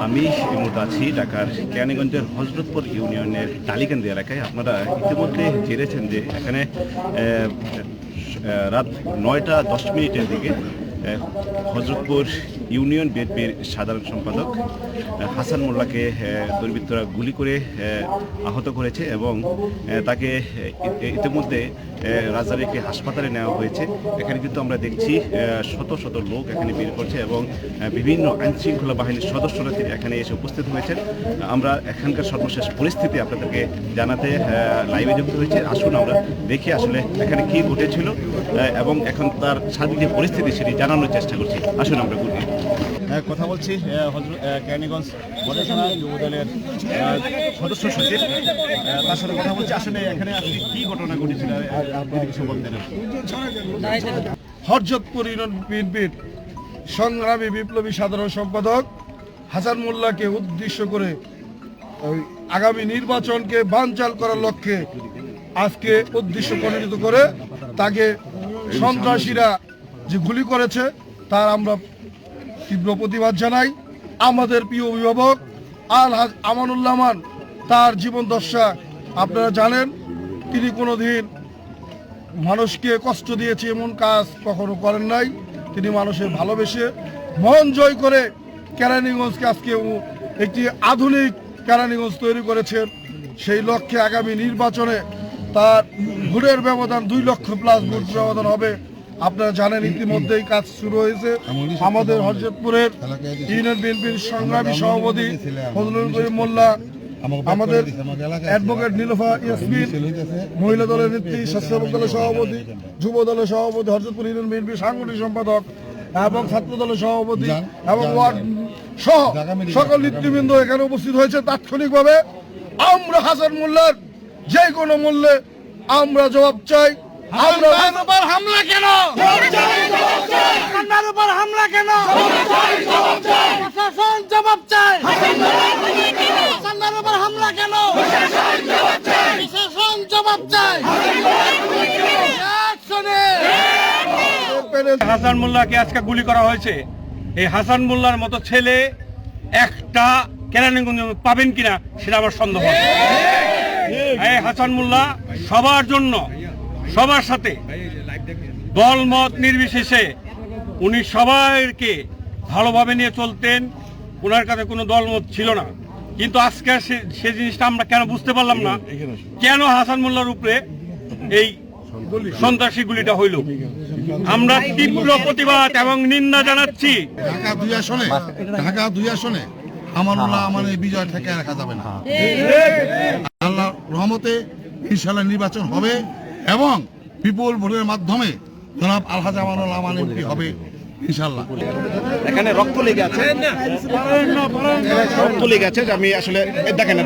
আমি এই মুহূর্তে আছি ঢাকার কেরানীগঞ্জের হজরতপুর ইউনিয়নের টালিকান্দি এলাকায়। আপনারা ইতিমধ্যে জেনেছেন যে এখানে রাত 9টা 10 মিনিটের দিকে হজরতপুর ইউনিয়ন বিএনপির সাধারণ সম্পাদক হাসান মোল্লাকে দুর্বৃত্তরা গুলি করে আহত করেছে এবং তাকে ইতিমধ্যে রাজধানীর একটি হাসপাতালে নেওয়া হয়েছে। এখানে কিন্তু আমরা দেখছি শত শত লোক এখানে বের করছে এবং বিভিন্ন আইনশৃঙ্খলা বাহিনীর সদস্যরা এখানে এসে উপস্থিত হয়েছেন। আমরা এখানকার সর্বশেষ পরিস্থিতি আপনাদেরকে জানাতে লাইভে যুক্ত হয়েছে। আসুন আমরা দেখি আসলে এখানে কি ঘটেছিল এবং এখন তার সার্বিক যে পরিস্থিতি সেটি জানানোর চেষ্টা করছি। আসুন আমরা কথা বলছি কেরানীগঞ্জ মডেল থানা যুবদলের সদস্য সচিব, তার সাথে কথা বলছি। আসলে এখানে কি ঘটনা ঘটেছিল হরজতপুর ইউনিয়ন বিএনপির সংগ্রামী বিপ্লবী সাধারণ সম্পাদক হাসান মোল্লাকে উদ্দেশ্য করে আগামী নির্বাচনকে বানচাল করার লক্ষ্যে আজকে উদ্দেশ্য প্রণোদিত করে তাকে সন্ত্রাসীরা যে গুলি করেছে তার আমরা তীব্র প্রতিবাদ জানাই। আমাদের প্রিয় অভিভাবক আলহাজ আমানুল্লাহ মান তার জীবন দশা আপনারা জানেন, তিনি কোনোদিন মানুষকে কষ্ট দিয়েছে এমন কাজ কখনো করেন নাই। তিনি মানুষের ভালোবেসে মন জয় করে কেরানীগঞ্জকে আজকে একটি আধুনিক কেরানীগঞ্জ তৈরি করেছেন। সেই লক্ষ্যে আগামী নির্বাচনে তার ভোটের ব্যবধান 2 লক্ষ প্লাস ভোট ব্যবধান হবে। আপনারা জানেন ইতিমধ্যেই কাজ শুরু হয়েছে। আমাদের হরজতপুরের ইউনিয়ন বিএনপির সংগ্রামী সভাপতি ফজলুল করিম মোল্লা, আমাদের অ্যাডভোকেট নীলুফা ইয়াসমিন, মহিলা দলের নেত্রী, স্বেচ্ছাসেবক দলের সভাপতি, যুব দলের সভাপতি, হরজতপুর ইউনিয়ন বিএনপির সাংগঠনিক সম্পাদক এবং ছাত্র দলের সভাপতি এবং ওয়ার্ড সহ সকল নেতৃবৃন্দ এখানে উপস্থিত হয়েছে। তাৎক্ষণিকভাবে আমরা হাসান মোল্লার যে কোনো মূল্যে আমরা জবাব চাই। হামলা কেন? হামলা কেন? প্রশাসন জবাব চাই। হামলা কেন? প্রশাসন জবাব চাই। হাসান মোল্লাকে আজকে গুলি করা হয়েছে। এই হাসান মোল্লার মতো ছেলে একটা কেরানীগঞ্জ পাবেন কিনা সেটা আমার সন্দেহ। এই হাসান মোল্লা সবার জন্য, সবার সাথে দলমত নির্বিশেষে উনি সবাইকে ভালোভাবে নিয়ে চলতেন। ওনার কাছে কোনো দলমত ছিল না। কিন্তু আজকে সে জিনিসটা আমরা কেন বুঝতে পারলাম না, কেন হাসান মোল্লার উপরে এই সন্ত্রাসী গুলিটা হইল। আমরা তীব্র প্রতিবাদ এবং নিন্দা জানাচ্ছি। ঢাকা 2 আসনে আমানুল্লাহ আমানের বিজয় থেকে রাখা যাবে না। আল্লাহর রহমতে ইনশাআল্লাহ নির্বাচন হবে এবং বিপুল ভোটের মাধ্যমে জনাব আলহাজ আমানুল্লাহ আমান এমপি হবে ইনশাআল্লাহ। এখানে রক্ত লেগে আছে, রক্ত লেগে আছে। আমি আসলে দেখেন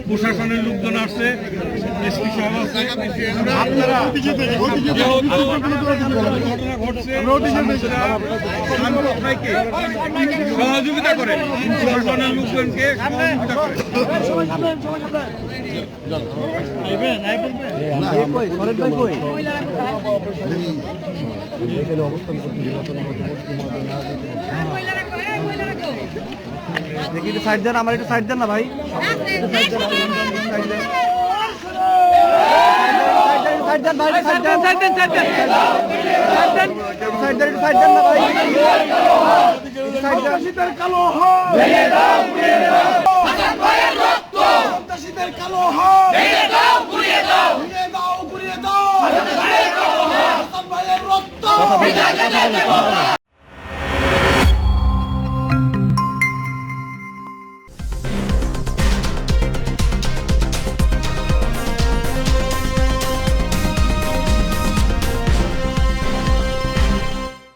প্রশাসনের লোকজন আসছে, সহযোগিতা করে প্রশাসনের লোকজনকে একটু সাইড দেন, আমার একটু সাইড দেন না ভাই। সাইড দেন ভাই, সাইড দেন, সাইড দেন, সাইড দেন, সাইড দেন, সাইড দেন না ভাই। সন্ত্রাসীদের কালো হাত ভেঙে দাও, গুড়িয়ে দাও। হাসান ভাইয়ের রক্ত সন্ত্রাসীদের কালো হাত ভেঙে দাও, গুড়িয়ে দাও, ভেঙে দাও, গুড়িয়ে দাও। হাসান ভাইয়ের রক্ত, হাসান ভাইয়ের রক্ত